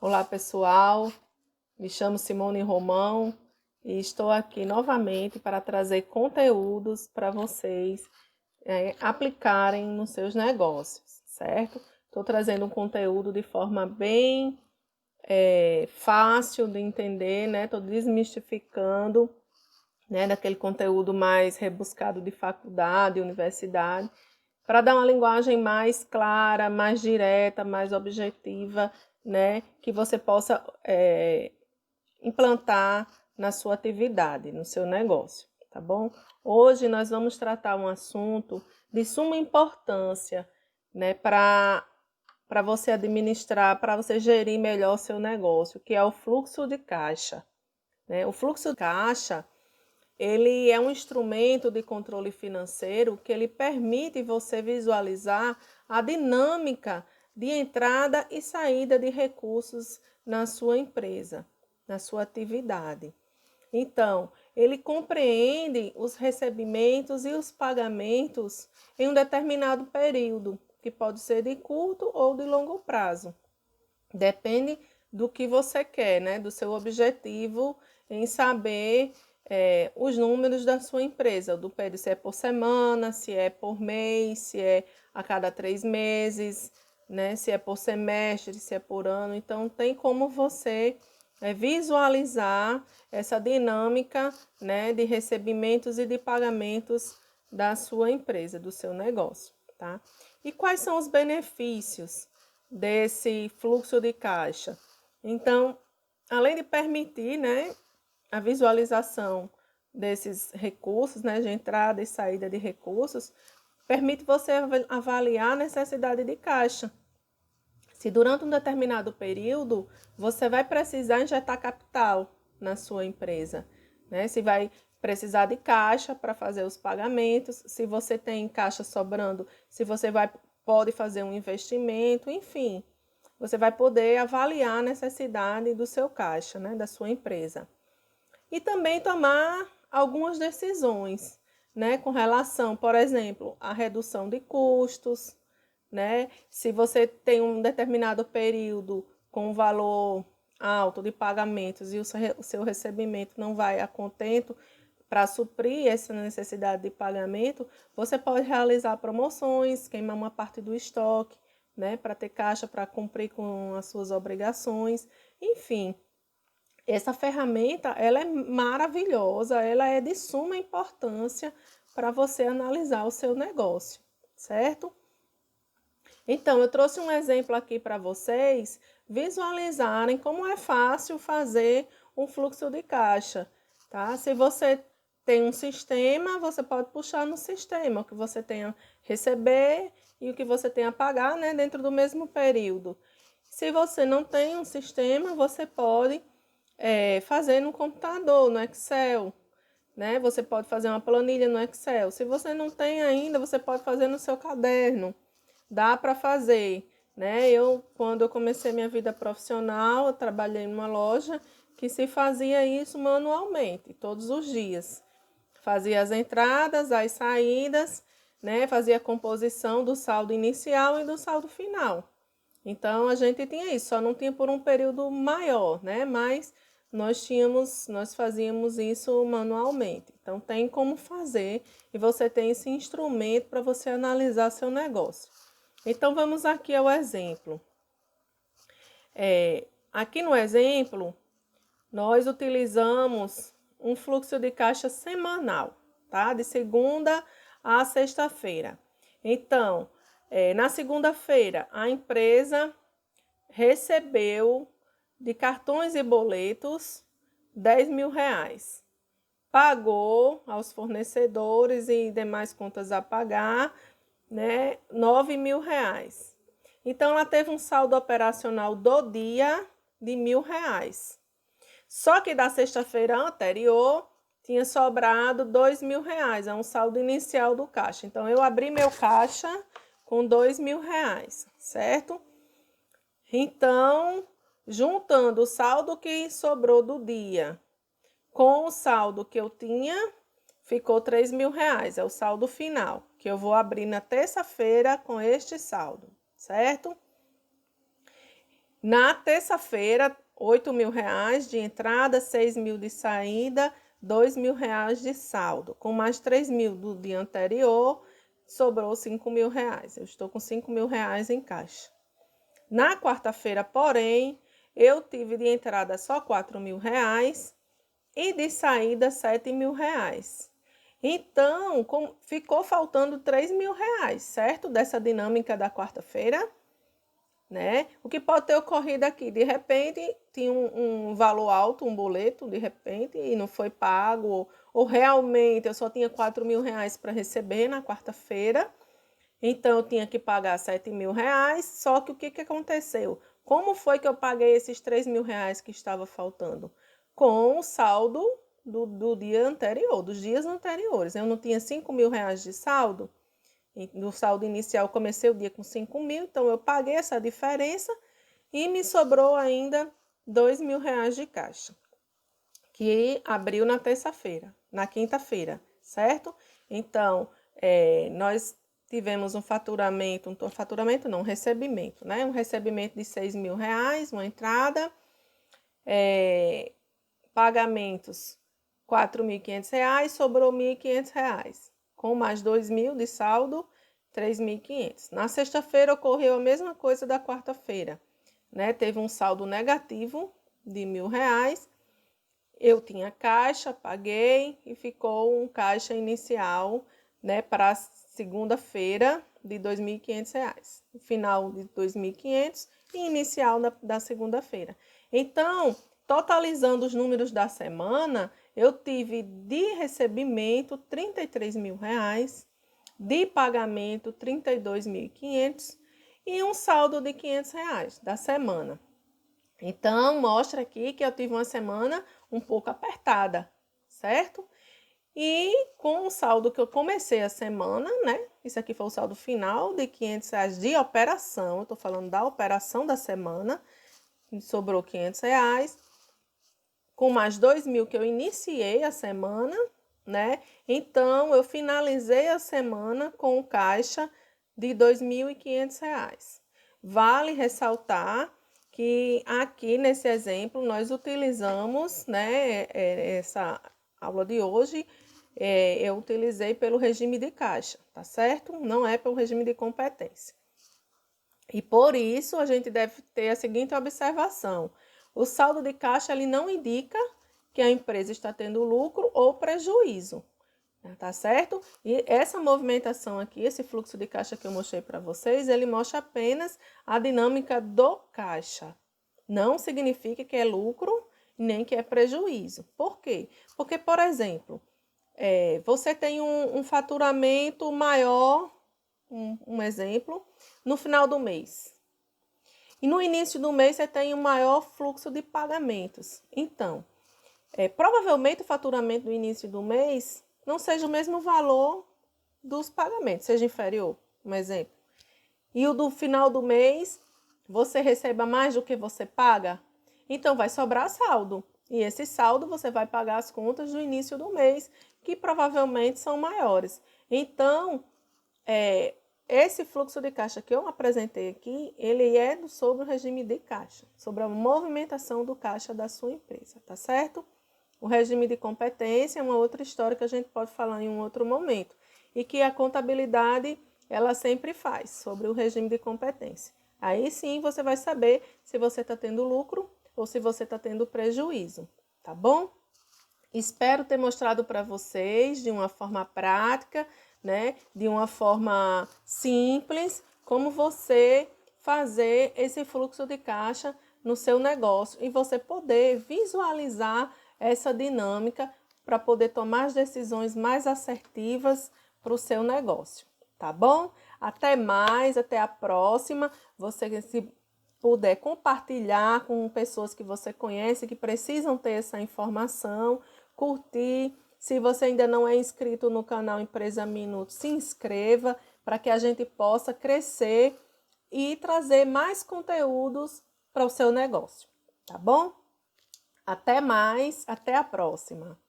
Olá pessoal, me chamo Simone Romão e estou aqui novamente para trazer conteúdos para vocês aplicarem nos seus negócios, certo? Estou trazendo um conteúdo de forma bem fácil de entender, né? Estou desmistificando, né, daquele conteúdo mais rebuscado de faculdade, universidade, para dar uma linguagem mais clara, mais direta, mais objetiva, né, que você possa implantar na sua atividade, no seu negócio, tá bom? Hoje nós vamos tratar um assunto de suma importância, né, para você administrar, para você gerir melhor o seu negócio, que é o fluxo de caixa, né? O fluxo de caixa, ele é um instrumento de controle financeiro que ele permite você visualizar a dinâmica de entrada e saída de recursos na sua empresa, na sua atividade. Então, ele compreende os recebimentos e os pagamentos em um determinado período, que pode ser de curto ou de longo prazo. Depende do que você quer, né? Do seu objetivo em saber os números da sua empresa, do período, se é por semana, se é por mês, se é a cada 3 meses, né? Se é por semestre, se é por ano. Então, tem como você visualizar essa dinâmica, né, de recebimentos e de pagamentos da sua empresa, do seu negócio, tá? E quais são os benefícios desse fluxo de caixa? Então, além de permitir, né, a visualização desses recursos, né, de entrada e saída de recursos, permite você avaliar a necessidade de caixa. Se durante um determinado período você vai precisar injetar capital na sua empresa, né? Se vai precisar de caixa para fazer os pagamentos, se você tem caixa sobrando, se você pode fazer um investimento, enfim, você vai poder avaliar a necessidade do seu caixa, né, da sua empresa. E também tomar algumas decisões, né, com relação, por exemplo, à redução de custos, né? Se você tem um determinado período com um valor alto de pagamentos e o seu recebimento não vai a contento para suprir essa necessidade de pagamento, você pode realizar promoções, queimar uma parte do estoque, né, para ter caixa para cumprir com as suas obrigações, enfim. Essa ferramenta, ela é maravilhosa, ela é de suma importância para você analisar o seu negócio, certo? Então, eu trouxe um exemplo aqui para vocês visualizarem como é fácil fazer um fluxo de caixa, tá? Se você tem um sistema, você pode puxar no sistema o que você tem a receber e o que você tem a pagar, né, dentro do mesmo período. Se você não tem um sistema, você pode fazer no computador, no Excel, né? Você pode fazer uma planilha no Excel. Se você não tem ainda, você pode fazer no seu caderno. Dá para fazer, né? Quando eu comecei minha vida profissional, eu trabalhei numa loja que se fazia isso manualmente, todos os dias. Fazia as entradas, as saídas, né? Fazia a composição do saldo inicial e do saldo final. Então, a gente tinha isso, só não tinha por um período maior, né? Mas nós fazíamos isso manualmente. Então, tem como fazer e você tem esse instrumento para você analisar seu negócio. Então, vamos aqui ao exemplo. Aqui no exemplo, nós utilizamos um fluxo de caixa semanal, tá? De segunda a sexta-feira. Então, na segunda-feira, a empresa recebeu de cartões e boletos 10 mil reais. Pagou aos fornecedores e demais contas a pagar, né, 9 mil reais. Então, ela teve um saldo operacional do dia de 1.000 reais. Só que da sexta-feira anterior tinha sobrado 2 mil reais, é um saldo inicial do caixa. Então, eu abri meu caixa com 2 mil reais, certo? Então, juntando o saldo que sobrou do dia com o saldo que eu tinha, ficou 3 mil reais, é o saldo final, que eu vou abrir na terça-feira com este saldo, certo? Na terça-feira, R$ 8.000 de entrada, 6.000 de saída, R$ 2.000 de saldo. Com mais 3.000 do dia anterior, sobrou R$ 5.000. Eu estou com R$ 5.000 em caixa. Na quarta-feira, porém, eu tive de entrada só R$ 4.000 e de saída R$ 7.000. Então, ficou faltando R$ 3.000, certo? Dessa dinâmica da quarta-feira, né? O que pode ter ocorrido aqui? De repente, tinha um valor alto, um boleto, de repente, e não foi pago, ou realmente eu só tinha R$ 4.000 para receber na quarta-feira, então eu tinha que pagar R$ 7.000, só que o que aconteceu? Como foi que eu paguei esses R$ 3.000 que estava faltando? Com o saldo do dia anterior, dos dias anteriores. Eu não tinha R$ 5.000 de saldo. No saldo inicial, eu comecei o dia com 5.000, então eu paguei essa diferença e me sobrou ainda R$ 2.000 de caixa, que abriu na terça-feira, na quinta-feira, certo? Então, nós tivemos um recebimento, né? Um recebimento de R$ 6.000, uma entrada, pagamentos R$ 4.500, sobrou R$ 1.500. Com mais 2.000 de saldo, 3.500. Na sexta-feira ocorreu a mesma coisa da quarta-feira, né? Teve um saldo negativo de R$ 1.000. Eu tinha caixa, paguei e ficou um caixa inicial, né, para segunda-feira de R$ 2.500. Final de R$ 2.500 e inicial da segunda-feira. Então, totalizando os números da semana, eu tive de recebimento R$ 33.000, de pagamento R$ 32.500 e um saldo de R$ 500 da semana. Então, mostra aqui que eu tive uma semana um pouco apertada, certo? E com o saldo que eu comecei a semana, né? Isso aqui foi o saldo final de R$ 500 de operação. Eu tô falando da operação da semana. Sobrou R$ 500. Com mais 2.000 que eu iniciei a semana, né? Então, eu finalizei a semana com um caixa de R$ 2.500. Vale ressaltar que aqui nesse exemplo nós utilizamos, né, essa aula de hoje, eu utilizei pelo regime de caixa, tá certo? Não é pelo regime de competência. E por isso a gente deve ter a seguinte observação: o saldo de caixa ele não indica que a empresa está tendo lucro ou prejuízo, tá certo? E essa movimentação aqui, esse fluxo de caixa que eu mostrei para vocês, ele mostra apenas a dinâmica do caixa. Não significa que é lucro nem que é prejuízo. Por quê? Porque, por exemplo, você tem um faturamento maior, um exemplo, no final do mês. E no início do mês você tem um maior fluxo de pagamentos. Então, provavelmente o faturamento do início do mês não seja o mesmo valor dos pagamentos, seja inferior, um exemplo. E o do final do mês, você receba mais do que você paga, então vai sobrar saldo. E esse saldo você vai pagar as contas do início do mês, que provavelmente são maiores. Então, esse fluxo de caixa que eu apresentei aqui, ele é sobre o regime de caixa, sobre a movimentação do caixa da sua empresa, tá certo? O regime de competência é uma outra história que a gente pode falar em um outro momento e que a contabilidade ela sempre faz sobre o regime de competência. Aí sim você vai saber se você está tendo lucro ou se você está tendo prejuízo, tá bom? Espero ter mostrado para vocês de uma forma prática, né, de uma forma simples, como você fazer esse fluxo de caixa no seu negócio e você poder visualizar essa dinâmica para poder tomar as decisões mais assertivas para o seu negócio, tá bom? Até mais, até a próxima. Você, se puder compartilhar com pessoas que você conhece que precisam ter essa informação, curtir. Se você ainda não é inscrito no canal Empresa Minuto, se inscreva para que a gente possa crescer e trazer mais conteúdos para o seu negócio, tá bom? Até mais, até a próxima.